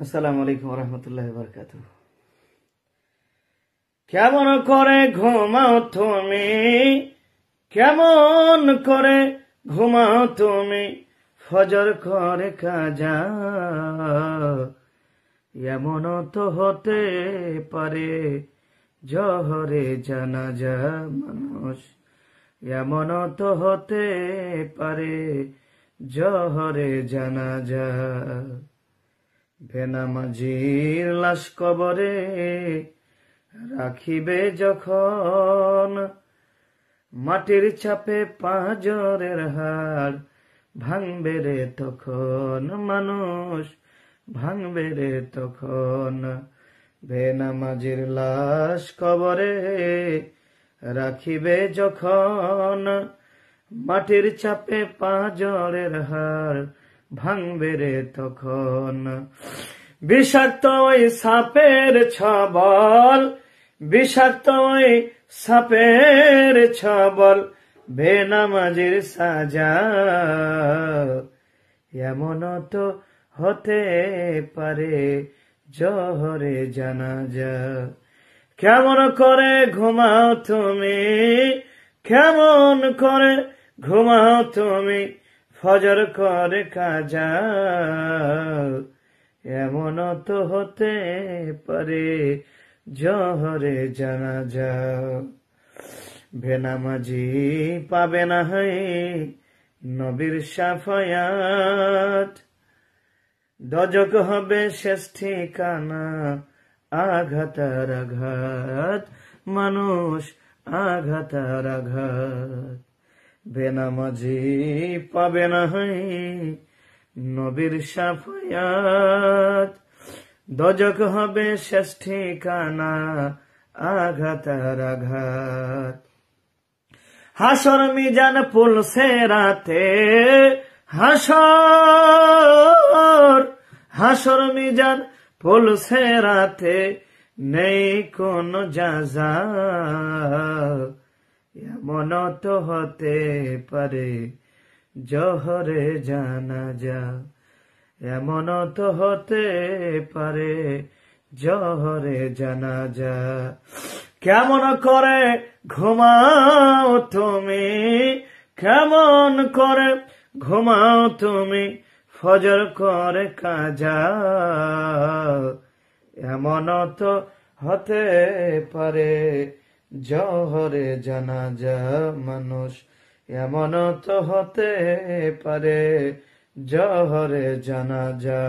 আসসালামু আলাইকুম রহমতুল্লাহ বরকাত। কেমন করে ঘুমাও তুমি, কেমন করে ঘুমাও তুমি, ফজর করে কাজা। এমন তো হতে পারে জহরে জানাজা মানুষ, এমন তো হতে পারে জহরে জানাজা। বেনামাজির লাশ কবরে রাখিবে যখন, মাটির চাপে পাঁজরের হাড় ভাঙবে রে তখন, মানুষ ভাঙবে রে তখন। বেনামাজির লাশ কবরে রাখিবে যখন, মাটির চাপে পাঁজরের হাড় ভাঙবে রে তখন। বিষাক্ত ওই সাপের ছবল, বিষাক্ত ওই সাপের ছবল, বেনামাজির সাজা। এমন তো হতে পারে জহরে জানাজা। কেমন করে ঘুমাও তুমি, কেমন করে ঘুমাও তুমি, ফজর করে কাজা। এমন তো হতে পারে জহরে জানাজা। বেনামাজি পাবে না হয় নবীর শাফায়াত, দজক হবে শেষ ঠিকানা আঘাতার আঘাত, মানুষ আঘাতার আঘাত। বেনামাজি পাবে না হয় নবীর শাফায়াত, দজক হবে শেষ ঠিকানা আঘাতার আঘাত। হাসর মিজান পুলসে রাতে, হাসর মিজান পুলসে রাতে, নেই কোন যাজা। এমন তো হতে পারে জহরে জানাজা, এমন তো হতে পারে জহরে জানাজা। কেমন করে ঘুমাও তুমি, কেমন করে ঘুমাও তুমি, ফজর করে কাজা। এমন তো হতে পারে জহরে জানাজা মানুষ, এমন তো হতে পারে জহরে জানাজা।